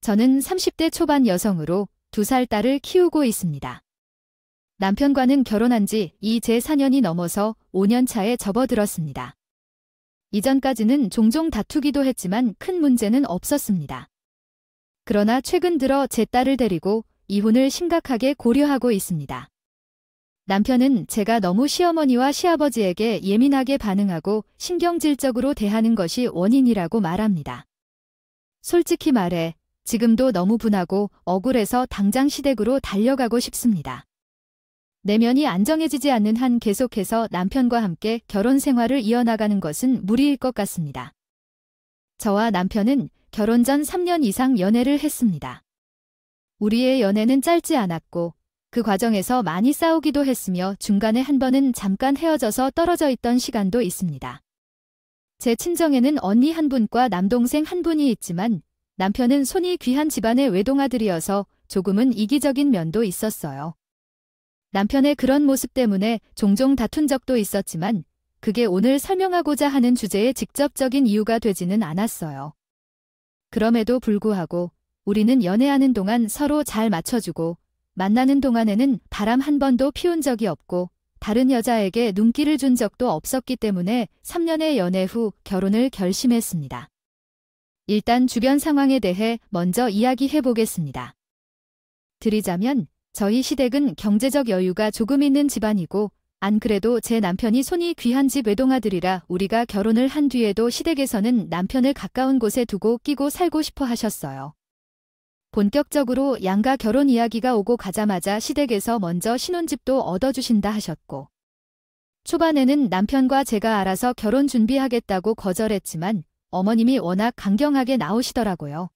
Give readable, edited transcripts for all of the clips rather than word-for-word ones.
저는 30대 초반 여성으로 2살 딸을 키우고 있습니다. 남편과는 결혼한 지 이제 4년이 넘어서 5년 차에 접어들었습니다. 이전까지는 종종 다투기도 했지만 큰 문제는 없었습니다. 그러나 최근 들어 제 딸을 데리고 이혼을 심각하게 고려하고 있습니다. 남편은 제가 너무 시어머니와 시아버지에게 예민하게 반응하고 신경질적으로 대하는 것이 원인이라고 말합니다. 솔직히 말해 지금도 너무 분하고 억울해서 당장 시댁으로 달려가고 싶습니다. 내면이 안정해지지 않는 한 계속해서 남편과 함께 결혼 생활을 이어나가는 것은 무리일 것 같습니다. 저와 남편은 결혼 전 3년 이상 연애를 했습니다. 우리의 연애는 짧지 않았고 그 과정에서 많이 싸우기도 했으며 중간에 한 번은 잠깐 헤어져서 떨어져 있던 시간도 있습니다. 제 친정에는 언니 한 분과 남동생 한 분이 있지만 남편은 손이 귀한 집안의 외동아들이어서 조금은 이기적인 면도 있었어요. 남편의 그런 모습 때문에 종종 다툰 적도 있었지만 그게 오늘 설명하고자 하는 주제의 직접적인 이유가 되지는 않았어요. 그럼에도 불구하고 우리는 연애하는 동안 서로 잘 맞춰주고 만나는 동안에는 바람 한 번도 피운 적이 없고 다른 여자에게 눈길을 준 적도 없었기 때문에 3년의 연애 후 결혼을 결심했습니다. 일단 주변 상황에 대해 먼저 이야기해 보겠습니다. 드리자면 저희 시댁은 경제적 여유가 조금 있는 집안이고 안 그래도 제 남편이 손이 귀한 집 외동아들이라 우리가 결혼을 한 뒤에도 시댁에서는 남편을 가까운 곳에 두고 끼고 살고 싶어 하셨어요. 본격적으로 양가 결혼 이야기가 오고 가자마자 시댁에서 먼저 신혼집도 얻어주신다 하셨고 초반에는 남편과 제가 알아서 결혼 준비하겠다고 거절했지만 어머님이 워낙 강경하게 나오시더라고요.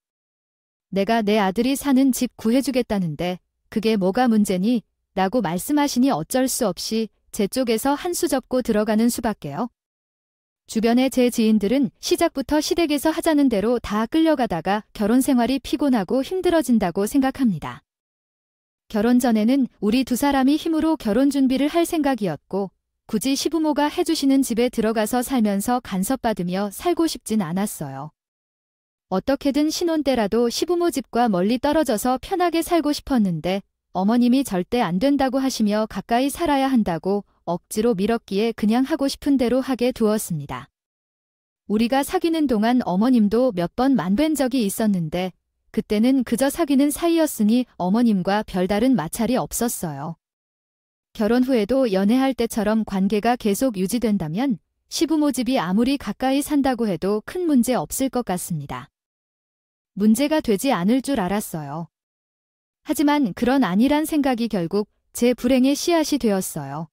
내가 내 아들이 사는 집 구해주겠다는데 그게 뭐가 문제니? 라고 말씀하시니 어쩔 수 없이 제 쪽에서 한 수 접고 들어가는 수밖에요. 주변의 제 지인들은 시작부터 시댁에서 하자는 대로 다 끌려가다가 결혼 생활이 피곤하고 힘들어진다고 생각합니다. 결혼 전에는 우리 두 사람이 힘으로 결혼 준비를 할 생각이었고 굳이 시부모가 해주시는 집에 들어가서 살면서 간섭받으며 살고 싶진 않았어요. 어떻게든 신혼 때라도 시부모 집과 멀리 떨어져서 편하게 살고 싶었는데 어머님이 절대 안 된다고 하시며 가까이 살아야 한다고 억지로 밀었기에 그냥 하고 싶은 대로 하게 두었습니다. 우리가 사귀는 동안 어머님도 몇 번 만뵌 적이 있었는데 그때는 그저 사귀는 사이였으니 어머님과 별다른 마찰이 없었어요. 결혼 후에도 연애할 때처럼 관계가 계속 유지된다면 시부모 집이 아무리 가까이 산다고 해도 큰 문제 없을 것 같습니다. 문제가 되지 않을 줄 알았어요. 하지만 그런 아니란 생각이 결국 제 불행의 씨앗이 되었어요.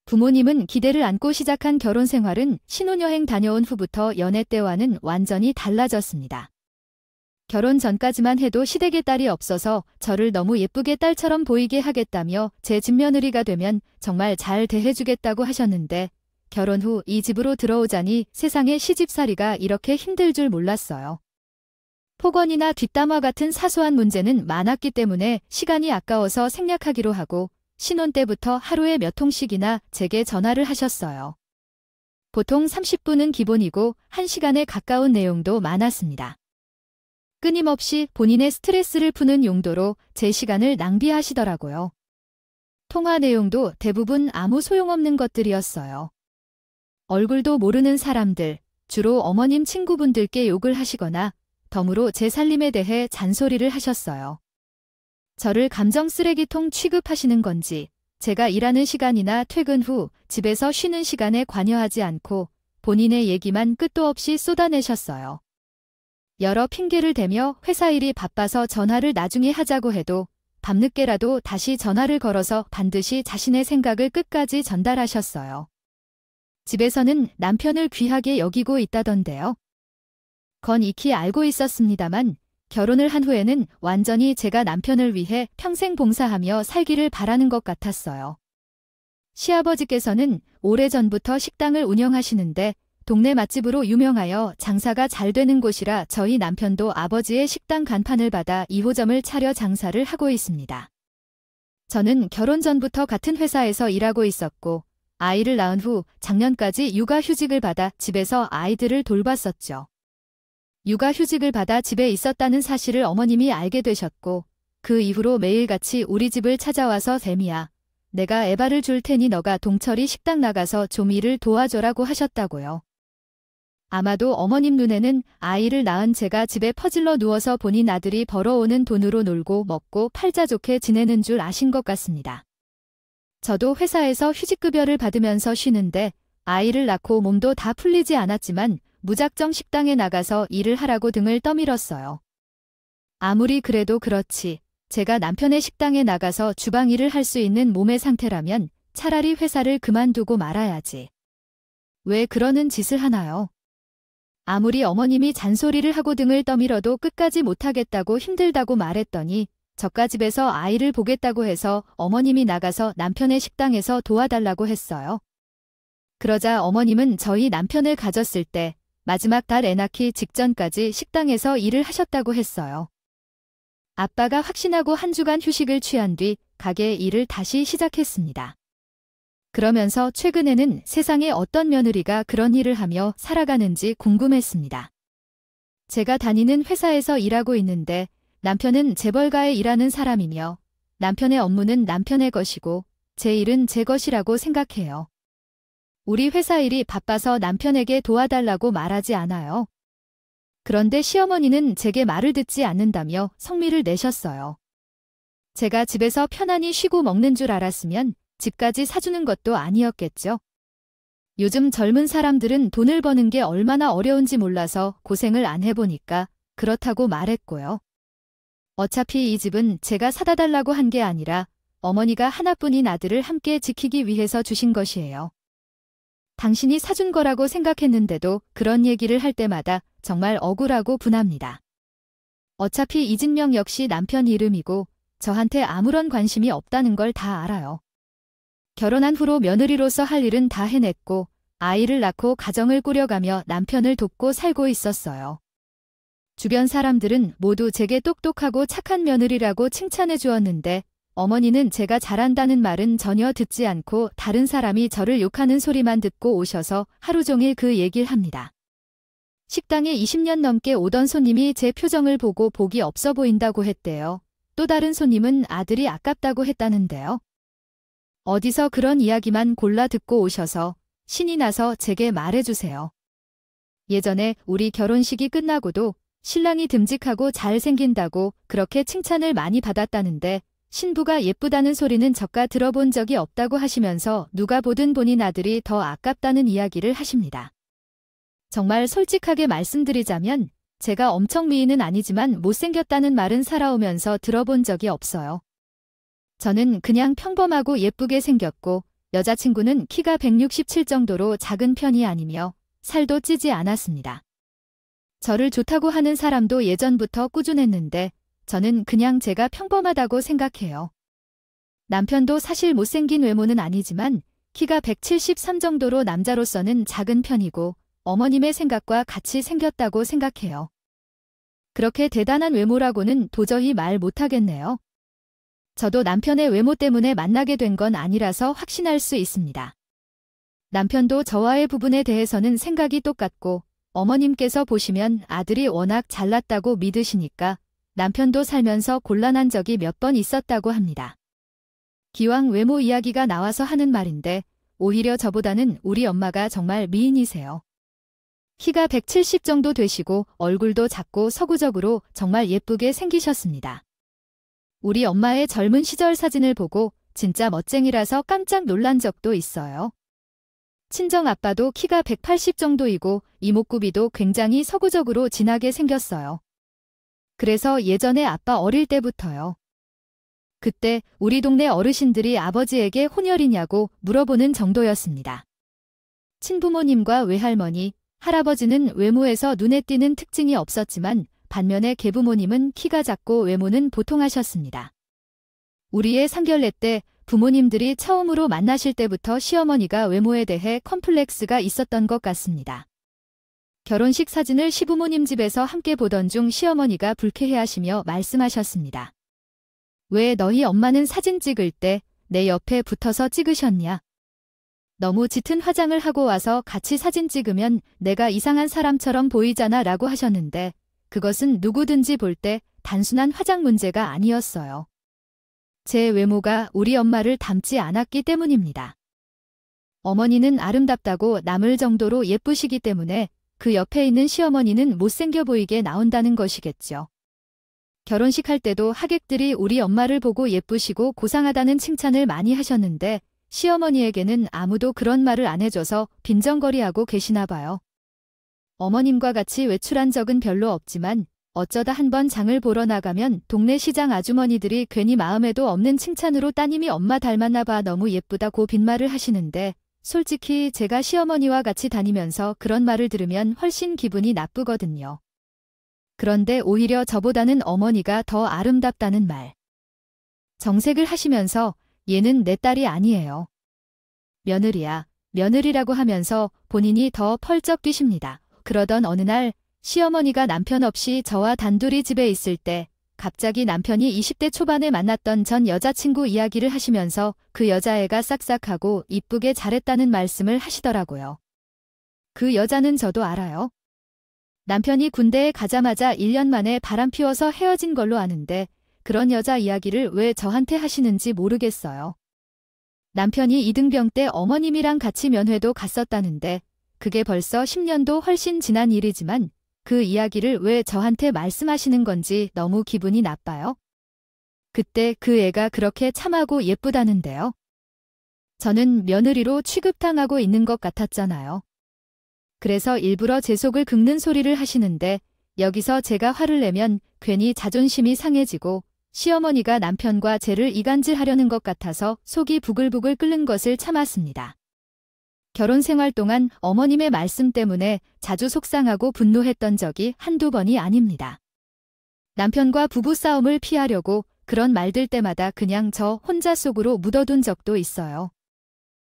부모님은 기대를 안고 시작한 결혼 생활은 신혼여행 다녀온 후부터 연애 때와는 완전히 달라졌습니다. 결혼 전까지만 해도 시댁에 딸이 없어서 저를 너무 예쁘게 딸처럼 보이게 하겠다며 제 집며느리가 되면 정말 잘 대해주겠다고 하셨는데 결혼 후 이 집으로 들어오자니 세상에 시집살이가 이렇게 힘들 줄 몰랐어요. 폭언이나 뒷담화 같은 사소한 문제는 많았기 때문에 시간이 아까워서 생략하기로 하고 신혼 때부터 하루에 몇 통씩이나 제게 전화를 하셨어요. 보통 30분은 기본이고 1시간에 가까운 내용도 많았습니다. 끊임없이 본인의 스트레스를 푸는 용도로 제 시간을 낭비하시더라고요. 통화 내용도 대부분 아무 소용없는 것들이었어요. 얼굴도 모르는 사람들, 주로 어머님 친구분들께 욕을 하시거나 덤으로 제 살림에 대해 잔소리를 하셨어요. 저를 감정 쓰레기통 취급하시는 건지 제가 일하는 시간이나 퇴근 후 집에서 쉬는 시간에 관여하지 않고 본인의 얘기만 끝도 없이 쏟아내셨어요. 여러 핑계를 대며 회사 일이 바빠서 전화를 나중에 하자고 해도 밤늦게라도 다시 전화를 걸어서 반드시 자신의 생각을 끝까지 전달하셨어요. 집에서는 남편을 귀하게 여기고 있다던데요. 건 익히 알고 있었습니다만 결혼을 한 후에는 완전히 제가 남편을 위해 평생 봉사하며 살기를 바라는 것 같았어요. 시아버지께서는 오래전부터 식당을 운영하시는데 동네 맛집으로 유명하여 장사가 잘 되는 곳이라 저희 남편도 아버지의 식당 간판을 받아 2호점을 차려 장사를 하고 있습니다. 저는 결혼 전부터 같은 회사에서 일하고 있었고 아이를 낳은 후 작년까지 육아휴직을 받아 집에서 아이들을 돌봤었죠. 육아휴직을 받아 집에 있었다는 사실을 어머님이 알게 되셨고 그 이후로 매일같이 우리 집을 찾아와서 샘이야, 내가 에바를 줄 테니 너가 동철이 식당 나가서 좀 일을 도와줘라고 하셨다고요. 아마도 어머님 눈에는 아이를 낳은 제가 집에 퍼질러 누워서 본인 아들이 벌어오는 돈으로 놀고 먹고 팔자 좋게 지내는 줄 아신 것 같습니다. 저도 회사에서 휴직급여를 받으면서 쉬는데 아이를 낳고 몸도 다 풀리지 않았지만 무작정 식당에 나가서 일을 하라고 등을 떠밀었어요. 아무리 그래도 그렇지, 제가 남편의 식당에 나가서 주방 일을 할 수 있는 몸의 상태라면 차라리 회사를 그만두고 말아야지. 왜 그러는 짓을 하나요? 아무리 어머님이 잔소리를 하고 등을 떠밀어도 끝까지 못하겠다고 힘들다고 말했더니 저가 집에서 아이를 보겠다고 해서 어머님이 나가서 남편의 식당에서 도와달라고 했어요. 그러자 어머님은 저희 남편을 가졌을 때 마지막 달 애 낳기 직전까지 식당에서 일을 하셨다고 했어요. 아빠가 확신하고 한 주간 휴식을 취한 뒤 가게 일을 다시 시작했습니다. 그러면서 최근에는 세상에 어떤 며느리가 그런 일을 하며 살아가는지 궁금했습니다. 제가 다니는 회사에서 일하고 있는데 남편은 재벌가에 일하는 사람이며 남편의 업무는 남편의 것이고 제 일은 제 것이라고 생각해요. 우리 회사 일이 바빠서 남편에게 도와달라고 말하지 않아요. 그런데 시어머니는 제게 말을 듣지 않는다며 성미를 내셨어요. 제가 집에서 편안히 쉬고 먹는 줄 알았으면 집까지 사주는 것도 아니었겠죠. 요즘 젊은 사람들은 돈을 버는 게 얼마나 어려운지 몰라서 고생을 안 해보니까 그렇다고 말했고요. 어차피 이 집은 제가 사다 달라고 한 게 아니라 어머니가 하나뿐인 아들을 함께 지키기 위해서 주신 것이에요. 당신이 사준 거라고 생각했는데도 그런 얘기를 할 때마다 정말 억울하고 분합니다. 어차피 이진명 역시 남편 이름이고 저한테 아무런 관심이 없다는 걸 다 알아요. 결혼한 후로 며느리로서 할 일은 다 해냈고 아이를 낳고 가정을 꾸려가며 남편을 돕고 살고 있었어요. 주변 사람들은 모두 제게 똑똑하고 착한 며느리라고 칭찬해 주었는데 어머니는 제가 잘한다는 말은 전혀 듣지 않고 다른 사람이 저를 욕하는 소리만 듣고 오셔서 하루 종일 그 얘기를 합니다. 식당에 20년 넘게 오던 손님이 제 표정을 보고 복이 없어 보인다고 했대요. 또 다른 손님은 아들이 아깝다고 했다는데요. 어디서 그런 이야기만 골라 듣고 오셔서 신이 나서 제게 말해주세요. 예전에 우리 결혼식이 끝나고도 신랑이 듬직하고 잘생긴다고 그렇게 칭찬을 많이 받았다는데 신부가 예쁘다는 소리는 저가 들어본 적이 없다고 하시면서 누가 보든 본인 아들이 더 아깝다는 이야기를 하십니다. 정말 솔직하게 말씀드리자면 제가 엄청 미인은 아니지만 못생겼다는 말은 살아오면서 들어본 적이 없어요. 저는 그냥 평범하고 예쁘게 생겼고 여자친구는 키가 167 정도로 작은 편이 아니며 살도 찌지 않았습니다. 저를 좋다고 하는 사람도 예전부터 꾸준했는데 저는 그냥 제가 평범하다고 생각해요. 남편도 사실 못생긴 외모는 아니지만 키가 173 정도로 남자로서는 작은 편이고 어머님의 생각과 같이 생겼다고 생각해요. 그렇게 대단한 외모라고는 도저히 말 못하겠네요. 저도 남편의 외모 때문에 만나게 된 건 아니라서 확신할 수 있습니다. 남편도 저와의 부분에 대해서는 생각이 똑같고 어머님께서 보시면 아들이 워낙 잘났다고 믿으시니까 남편도 살면서 곤란한 적이 몇 번 있었다고 합니다. 기왕 외모 이야기가 나와서 하는 말인데 오히려 저보다는 우리 엄마가 정말 미인이세요. 키가 170 정도 되시고 얼굴도 작고 서구적으로 정말 예쁘게 생기셨습니다. 우리 엄마의 젊은 시절 사진을 보고 진짜 멋쟁이라서 깜짝 놀란 적도 있어요. 친정 아빠도 키가 180 정도이고 이목구비도 굉장히 서구적으로 진하게 생겼어요. 그래서 예전에 아빠 어릴 때부터요. 그때 우리 동네 어르신들이 아버지에게 혼혈이냐고 물어보는 정도였습니다. 친부모님과 외할머니, 할아버지는 외모에서 눈에 띄는 특징이 없었지만 반면에 계부모님은 키가 작고 외모는 보통하셨습니다. 우리의 상견례 때 부모님들이 처음으로 만나실 때부터 시어머니가 외모에 대해 컴플렉스가 있었던 것 같습니다. 결혼식 사진을 시부모님 집에서 함께 보던 중 시어머니가 불쾌해하시며 말씀하셨습니다. 왜 너희 엄마는 사진 찍을 때 내 옆에 붙어서 찍으셨냐? 너무 짙은 화장을 하고 와서 같이 사진 찍으면 내가 이상한 사람처럼 보이잖아 라고 하셨는데 그것은 누구든지 볼 때 단순한 화장 문제가 아니었어요. 제 외모가 우리 엄마를 닮지 않았기 때문입니다. 어머니는 아름답다고 남을 정도로 예쁘시기 때문에 그 옆에 있는 시어머니는 못생겨 보이게 나온다는 것이겠죠. 결혼식 할 때도 하객들이 우리 엄마를 보고 예쁘시고 고상하다는 칭찬을 많이 하셨는데 시어머니에게는 아무도 그런 말을 안 해줘서 빈정거리하고 계시나 봐요. 어머님과 같이 외출한 적은 별로 없지만 어쩌다 한번 장을 보러 나가면 동네 시장 아주머니들이 괜히 마음에도 없는 칭찬으로 따님이 엄마 닮았나 봐 너무 예쁘다고 빈말을 하시는데 솔직히 제가 시어머니와 같이 다니면서 그런 말을 들으면 훨씬 기분이 나쁘거든요. 그런데 오히려 저보다는 어머니가 더 아름답다는 말. 정색을 하시면서 얘는 내 딸이 아니에요. 며느리야, 며느리라고 하면서 본인이 더 펄쩍 뛰십니다. 그러던 어느 날 시어머니가 남편 없이 저와 단둘이 집에 있을 때 갑자기 남편이 20대 초반에 만났던 전 여자친구 이야기를 하시면서 그 여자애가 싹싹하고 이쁘게 잘했다는 말씀을 하시더라고요. 그 여자는 저도 알아요. 남편이 군대에 가자마자 1년 만에 바람 피워서 헤어진 걸로 아는데 그런 여자 이야기를 왜 저한테 하시는지 모르겠어요. 남편이 이등병 때 어머님이랑 같이 면회도 갔었다는데 그게 벌써 10년도 훨씬 지난 일이지만 그 이야기를 왜 저한테 말씀하시는 건지 너무 기분이 나빠요. 그때 그 애가 그렇게 참하고 예쁘다는데요. 저는 며느리로 취급당하고 있는 것 같았잖아요. 그래서 일부러 제 속을 긁는 소리를 하시는데 여기서 제가 화를 내면 괜히 자존심이 상해지고 시어머니가 남편과 쟤를 이간질하려는 것 같아서 속이 부글부글 끓는 것을 참았습니다. 결혼 생활 동안 어머님의 말씀 때문에 자주 속상하고 분노했던 적이 한두 번이 아닙니다. 남편과 부부싸움을 피하려고 그런 말들 때마다 그냥 저 혼자 속으로 묻어둔 적도 있어요.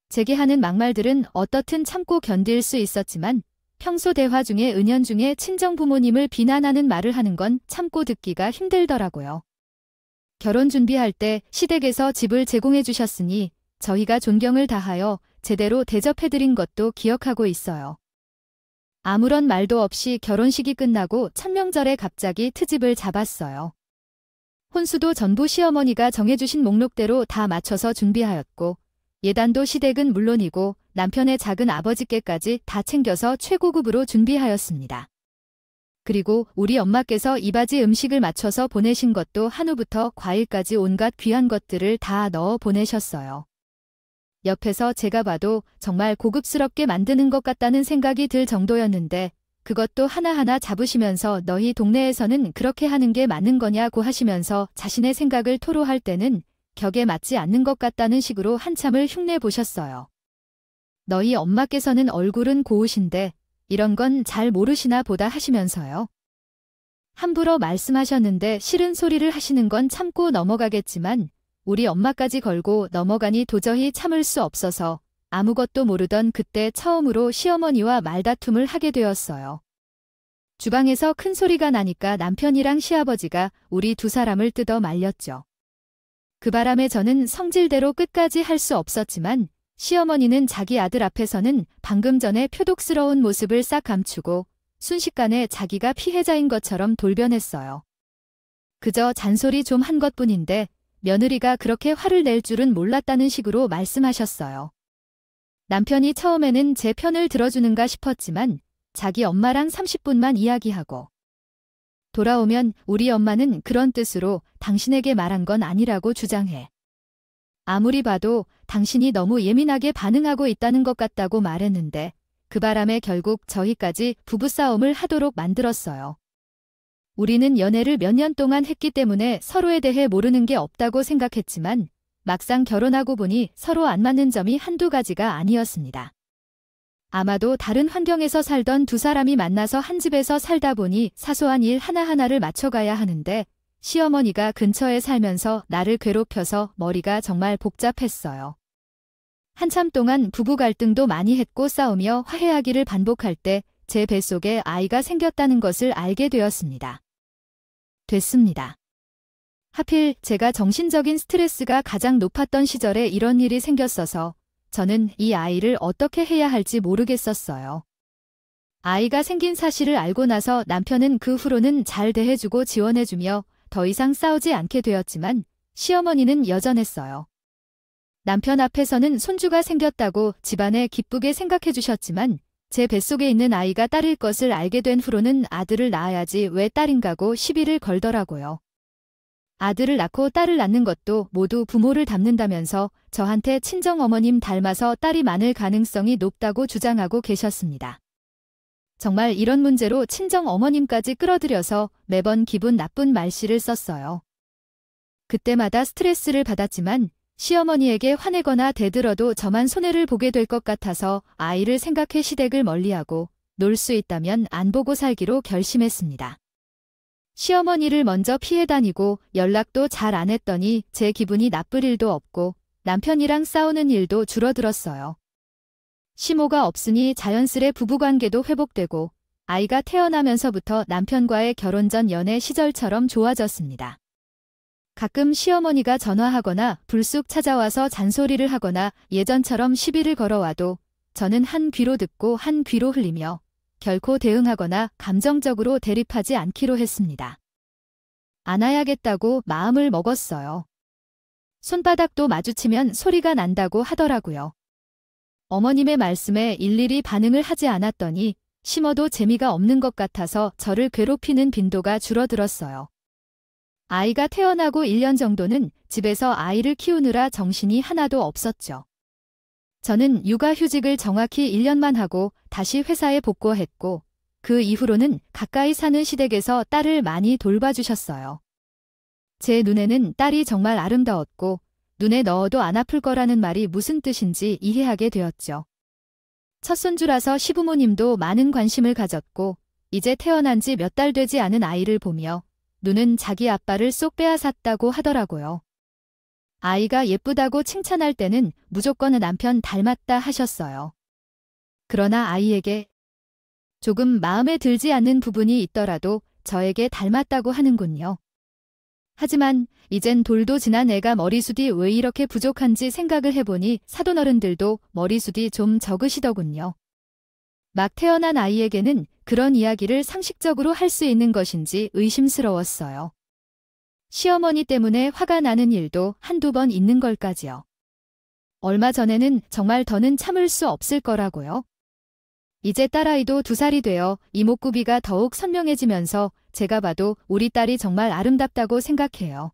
제게 하는 막말들은 어떻든 참고 견딜 수 있었지만 평소 대화 중에 은연중에 친정부모님을 비난하는 말을 하는 건 참고 듣기가 힘들더라고요. 결혼 준비할 때 시댁에서 집을 제공해 주셨으니 저희가 존경을 다하여 제대로 대접해드린 것도 기억하고 있어요. 아무런 말도 없이 결혼식이 끝나고 천명절에 갑자기 트집을 잡았어요. 혼수도 전부 시어머니가 정해주신 목록대로 다 맞춰서 준비하였고 예단도 시댁은 물론이고 남편의 작은 아버지께까지 다 챙겨서 최고급으로 준비하였습니다. 그리고 우리 엄마께서 이바지 음식을 맞춰서 보내신 것도 한우부터 과일까지 온갖 귀한 것들을 다 넣어 보내셨어요. 옆에서 제가 봐도 정말 고급스럽게 만드는 것 같다는 생각이 들 정도였는데 그것도 하나하나 잡으시면서 너희 동네에서는 그렇게 하는 게 맞는 거냐고 하시면서 자신의 생각을 토로할 때는 격에 맞지 않는 것 같다는 식으로 한참을 흉내보셨어요. 너희 엄마께서는 얼굴은 고우신데 이런 건 잘 모르시나 보다 하시면서요. 함부로 말씀하셨는데 싫은 소리를 하시는 건 참고 넘어가겠지만 우리 엄마까지 걸고 넘어가니 도저히 참을 수 없어서 아무것도 모르던 그때 처음으로 시어머니와 말다툼을 하게 되었어요. 주방에서 큰 소리가 나니까 남편이랑 시아버지가 우리 두 사람을 뜯어 말렸죠. 그 바람에 저는 성질대로 끝까지 할 수 없었지만 시어머니는 자기 아들 앞에서는 방금 전에 표독스러운 모습을 싹 감추고 순식간에 자기가 피해자인 것처럼 돌변했어요. 그저 잔소리 좀 한 것뿐인데 며느리가 그렇게 화를 낼 줄은 몰랐다는 식으로 말씀하셨어요. 남편이 처음에는 제 편을 들어주는가 싶었지만 자기 엄마랑 30분만 이야기하고 돌아오면 우리 엄마는 그런 뜻으로 당신에게 말한 건 아니라고 주장해. 아무리 봐도 당신이 너무 예민하게 반응하고 있다는 것 같다고 말했는데 그 바람에 결국 저희까지 부부싸움을 하도록 만들었어요. 우리는 연애를 몇 년 동안 했기 때문에 서로에 대해 모르는 게 없다고 생각했지만 막상 결혼하고 보니 서로 안 맞는 점이 한두 가지가 아니었습니다. 아마도 다른 환경에서 살던 두 사람이 만나서 한 집에서 살다 보니 사소한 일 하나하나를 맞춰가야 하는데 시어머니가 근처에 살면서 나를 괴롭혀서 머리가 정말 복잡했어요. 한참 동안 부부 갈등도 많이 했고 싸우며 화해하기를 반복할 때 제 뱃속에 아이가 생겼다는 것을 알게 되었습니다. 하필 제가 정신적인 스트레스가 가장 높았던 시절에 이런 일이 생겼어서 저는 이 아이를 어떻게 해야 할지 모르겠었어요. 아이가 생긴 사실을 알고 나서 남편은 그 후로는 잘 대해주고 지원해주며 더 이상 싸우지 않게 되었지만 시어머니는 여전했어요. 남편 앞에서는 손주가 생겼다고 집안에 기쁘게 생각해 주셨지만 제 뱃속에 있는 아이가 딸일 것을 알게 된 후로는 아들을 낳아야지 왜 딸인가고 시비를 걸더라고요. 아들을 낳고 딸을 낳는 것도 모두 부모를 닮는다면서 저한테 친정어머님 닮아서 딸이 많을 가능성이 높다고 주장하고 계셨습니다. 정말 이런 문제로 친정어머님까지 끌어들여서 매번 기분 나쁜 말씨를 썼어요. 그때마다 스트레스를 받았지만 시어머니에게 화내거나 대들어도 저만 손해를 보게 될 것 같아서 아이를 생각해 시댁을 멀리하고 놀 수 있다면 안 보고 살기로 결심했습니다. 시어머니를 먼저 피해 다니고 연락도 잘 안 했더니 제 기분이 나쁠 일도 없고 남편이랑 싸우는 일도 줄어들었어요. 시모가 없으니 자연스레 부부관계도 회복되고 아이가 태어나면서부터 남편과의 결혼 전 연애 시절처럼 좋아졌습니다. 가끔 시어머니가 전화하거나 불쑥 찾아와서 잔소리를 하거나 예전처럼 시비를 걸어와도 저는 한 귀로 듣고 한 귀로 흘리며 결코 대응하거나 감정적으로 대립하지 않기로 했습니다. 안아야겠다고 마음을 먹었어요. 손바닥도 마주치면 소리가 난다고 하더라고요. 어머님의 말씀에 일일이 반응을 하지 않았더니 심어도 재미가 없는 것 같아서 저를 괴롭히는 빈도가 줄어들었어요. 아이가 태어나고 1년 정도는 집에서 아이를 키우느라 정신이 하나도 없었죠. 저는 육아휴직을 정확히 1년만 하고 다시 회사에 복귀했고 그 이후로는 가까이 사는 시댁에서 딸을 많이 돌봐주셨어요. 제 눈에는 딸이 정말 아름다웠고 눈에 넣어도 안 아플 거라는 말이 무슨 뜻인지 이해하게 되었죠. 첫 손주라서 시부모님도 많은 관심을 가졌고 이제 태어난 지 몇 달 되지 않은 아이를 보며 눈은 자기 아빠를 쏙 빼앗았다고 하더라고요. 아이가 예쁘다고 칭찬할 때는 무조건 남편 닮았다 하셨어요. 그러나 아이에게 조금 마음에 들지 않는 부분이 있더라도 저에게 닮았다고 하는군요. 하지만 이젠 돌도 지난 애가 머리숱이 왜 이렇게 부족한지 생각을 해보니 사돈어른들도 머리숱이 좀 적으시더군요. 막 태어난 아이에게는 그런 이야기를 상식적으로 할 수 있는 것인지 의심스러웠어요. 시어머니 때문에 화가 나는 일도 한두 번 있는 걸까지요. 얼마 전에는 정말 더는 참을 수 없을 거라고요. 이제 딸아이도 2살이 되어 이목구비가 더욱 선명해지면서 제가 봐도 우리 딸이 정말 아름답다고 생각해요.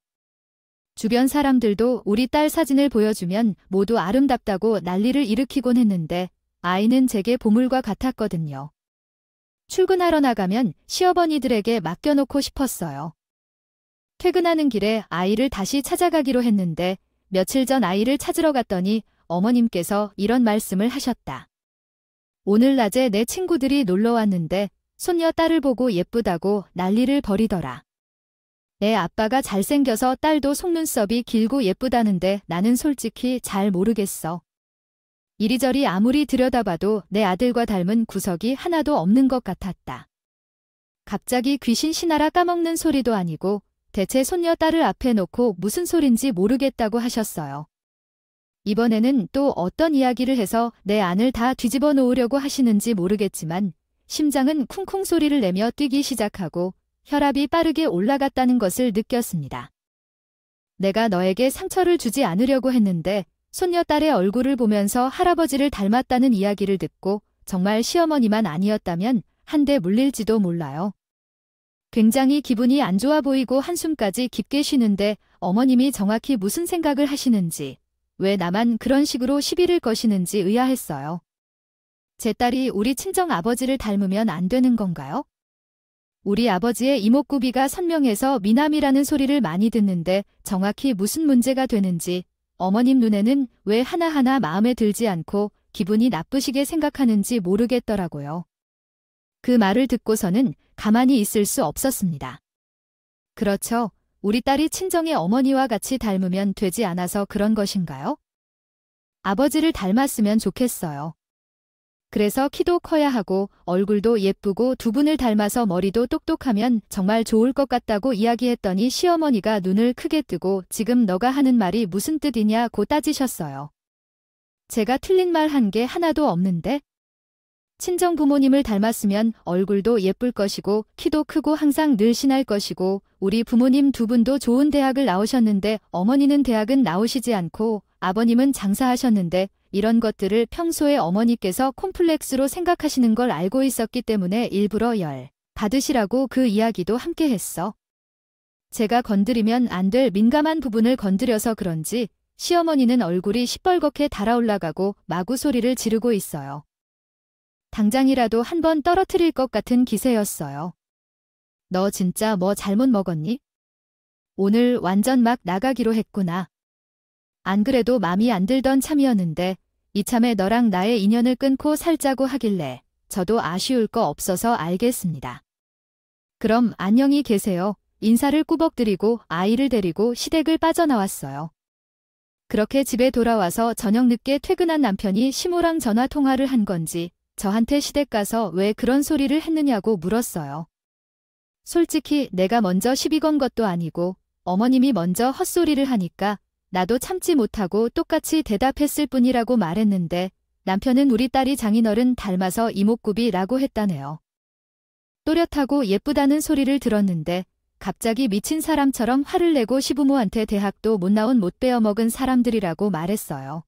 주변 사람들도 우리 딸 사진을 보여주면 모두 아름답다고 난리를 일으키곤 했는데 아이는 제게 보물과 같았거든요. 출근하러 나가면 시어머니들에게 맡겨놓고 싶었어요. 퇴근하는 길에 아이를 다시 찾아가기로 했는데 며칠 전 아이를 찾으러 갔더니 어머님께서 이런 말씀을 하셨다. 오늘 낮에 내 친구들이 놀러 왔는데 손녀 딸을 보고 예쁘다고 난리를 벌이더라. 애 아빠가 잘생겨서 딸도 속눈썹이 길고 예쁘다는데 나는 솔직히 잘 모르겠어. 이리저리 아무리 들여다봐도 내 아들과 닮은 구석이 하나도 없는 것 같았다. 갑자기 귀신 신하라 까먹는 소리도 아니고 대체 손녀 딸을 앞에 놓고 무슨 소린지 모르겠다고 하셨어요. 이번에는 또 어떤 이야기를 해서 내 안을 다 뒤집어 놓으려고 하시는지 모르겠지만 심장은 쿵쿵 소리를 내며 뛰기 시작하고 혈압이 빠르게 올라갔다는 것을 느꼈습니다. 내가 너에게 상처를 주지 않으려고 했는데 손녀딸의 얼굴을 보면서 할아버지를 닮았다는 이야기를 듣고 정말 시어머니만 아니었다면 한 대 물릴지도 몰라요. 굉장히 기분이 안 좋아 보이고 한숨까지 깊게 쉬는데 어머님이 정확히 무슨 생각을 하시는지, 왜 나만 그런 식으로 시비를 거시는지 의아했어요. 제 딸이 우리 친정 아버지를 닮으면 안 되는 건가요? 우리 아버지의 이목구비가 선명해서 미남이라는 소리를 많이 듣는데 정확히 무슨 문제가 되는지 어머님 눈에는 왜 하나하나 마음에 들지 않고 기분이 나쁘시게 생각하는지 모르겠더라고요. 그 말을 듣고서는 가만히 있을 수 없었습니다. 그렇죠. 우리 딸이 친정의 어머니와 같이 닮으면 되지 않아서 그런 것인가요? 아버지를 닮았으면 좋겠어요. 그래서 키도 커야 하고 얼굴도 예쁘고 두 분을 닮아서 머리도 똑똑하면 정말 좋을 것 같다고 이야기했더니 시어머니가 눈을 크게 뜨고 지금 너가 하는 말이 무슨 뜻이냐고 따지셨어요. 제가 틀린 말 한 게 하나도 없는데? 친정 부모님을 닮았으면 얼굴도 예쁠 것이고 키도 크고 항상 늘씬할 것이고 우리 부모님 두 분도 좋은 대학을 나오셨는데 어머니는 대학은 나오시지 않고 아버님은 장사하셨는데 이런 것들을 평소에 어머니께서 콤플렉스로 생각하시는 걸 알고 있었기 때문에 일부러 열 받으시라고 그 이야기도 함께 했어. 제가 건드리면 안 될 민감한 부분을 건드려서 그런지 시어머니는 얼굴이 시뻘겋게 달아올라가고 마구 소리를 지르고 있어요. 당장이라도 한번 떨어뜨릴 것 같은 기세였어요. 너 진짜 뭐 잘못 먹었니? 오늘 완전 막 나가기로 했구나. 안 그래도 맘이 안 들던 참이었는데 이참에 너랑 나의 인연을 끊고 살자고 하길래 저도 아쉬울 거 없어서 알겠습니다. 그럼 안녕히 계세요. 인사를 꾸벅드리고 아이를 데리고 시댁을 빠져나왔어요. 그렇게 집에 돌아와서 저녁 늦게 퇴근한 남편이 시모랑 전화 통화를 한 건지 저한테 시댁 가서 왜 그런 소리를 했느냐고 물었어요. 솔직히 내가 먼저 시비 건 것도 아니고 어머님이 먼저 헛소리를 하니까 나도 참지 못하고 똑같이 대답했을 뿐이라고 말했는데 남편은 우리 딸이 장인어른 닮아서 이목구비라고 했다네요. 또렷하고 예쁘다는 소리를 들었는데 갑자기 미친 사람처럼 화를 내고 시부모한테 대학도 못 나온 못 베어먹은 사람들이라고 말했어요.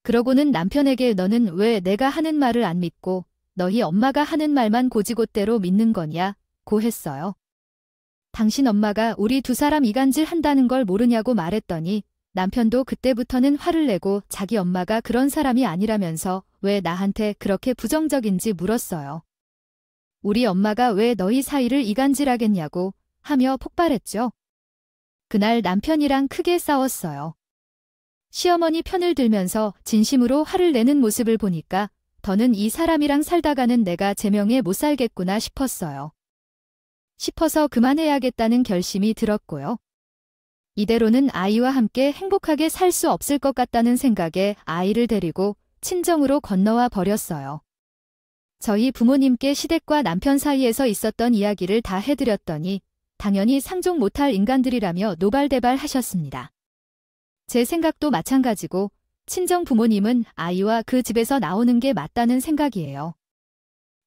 그러고는 남편에게 너는 왜 내가 하는 말을 안 믿고 너희 엄마가 하는 말만 고지곳대로 믿는 거냐 고 했어요. 당신 엄마가 우리 두 사람 이간질 한다는 걸 모르냐고 말했더니 남편도 그때부터는 화를 내고 자기 엄마가 그런 사람이 아니라면서 왜 나한테 그렇게 부정적인지 물었어요. 우리 엄마가 왜 너희 사이를 이간질하겠냐고 하며 폭발했죠. 그날 남편이랑 크게 싸웠어요. 시어머니 편을 들면서 진심으로 화를 내는 모습을 보니까 더는 이 사람이랑 살다가는 내가 제명에 못 살겠구나 싶어서 그만해야겠다는 결심이 들었고요. 이대로는 아이와 함께 행복하게 살 수 없을 것 같다는 생각에 아이를 데리고 친정으로 건너와 버렸어요. 저희 부모님께 시댁과 남편 사이에서 있었던 이야기를 다 해드렸더니 당연히 상종 못할 인간들이라며 노발대발 하셨습니다. 제 생각도 마찬가지고 친정 부모님은 아이와 그 집에서 나오는 게 맞다는 생각이에요.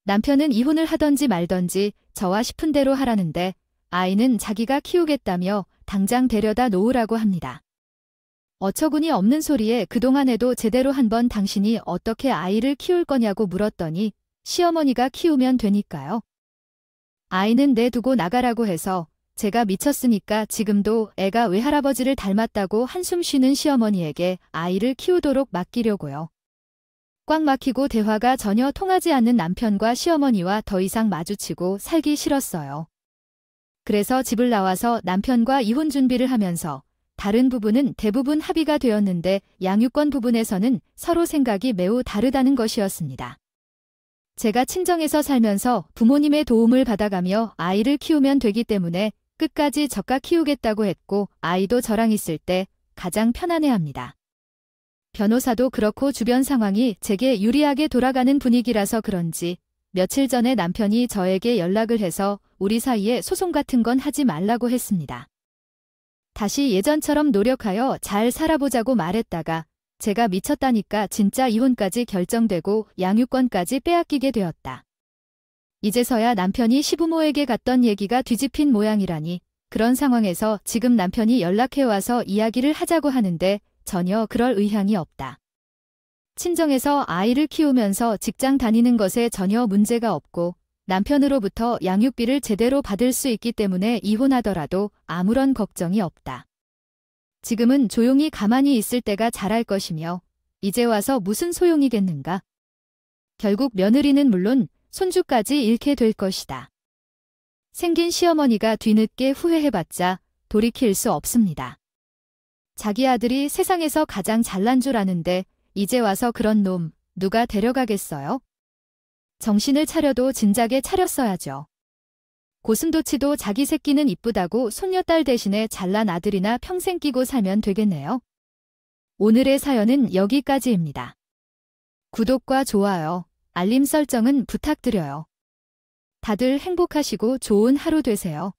남편은 이혼을 하던지 말던지 저와 싶은 대로 하라는데 아이는 자기가 키우겠다며 당장 데려다 놓으라고 합니다. 어처구니 없는 소리에 그동안에도 제대로 한번 당신이 어떻게 아이를 키울 거냐고 물었더니 시어머니가 키우면 되니까요. 아이는 내두고 나가라고 해서 제가 미쳤으니까 지금도 애가 외할아버지를 닮았다고 한숨 쉬는 시어머니에게 아이를 키우도록 맡기려고요. 꽉 막히고 대화가 전혀 통하지 않는 남편과 시어머니와 더 이상 마주치고 살기 싫었어요. 그래서 집을 나와서 남편과 이혼 준비를 하면서 다른 부분은 대부분 합의가 되었는데 양육권 부분에서는 서로 생각이 매우 다르다는 것이었습니다. 제가 친정에서 살면서 부모님의 도움을 받아가며 아이를 키우면 되기 때문에 끝까지 저가 키우겠다고 했고 아이도 저랑 있을 때 가장 편안해합니다. 변호사도 그렇고 주변 상황이 제게 유리하게 돌아가는 분위기라서 그런지 며칠 전에 남편이 저에게 연락을 해서 우리 사이에 소송 같은 건 하지 말라고 했습니다. 다시 예전처럼 노력하여 잘 살아보자고 말했다가 제가 미쳤다니까 진짜 이혼까지 결정되고 양육권까지 빼앗기게 되었다. 이제서야 남편이 시부모에게 갔던 얘기가 뒤집힌 모양이라니 그런 상황에서 지금 남편이 연락해와서 이야기를 하자고 하는데 전혀 그럴 의향이 없다. 친정에서 아이를 키우면서 직장 다니는 것에 전혀 문제가 없고 남편으로부터 양육비를 제대로 받을 수 있기 때문에 이혼하더라도 아무런 걱정이 없다. 지금은 조용히 가만히 있을 때가 잘할 것이며 이제 와서 무슨 소용이겠는가. 결국 며느리는 물론 손주까지 잃게 될 것이다. 생긴 시어머니가 뒤늦게 후회해봤자 돌이킬 수 없습니다. 자기 아들이 세상에서 가장 잘난 줄 아는데 이제 와서 그런 놈 누가 데려가겠어요? 정신을 차려도 진작에 차렸어야죠. 고슴도치도 자기 새끼는 이쁘다고 손녀딸 대신에 잘난 아들이나 평생 끼고 살면 되겠네요. 오늘의 사연은 여기까지입니다. 구독과 좋아요, 알림 설정은 부탁드려요. 다들 행복하시고 좋은 하루 되세요.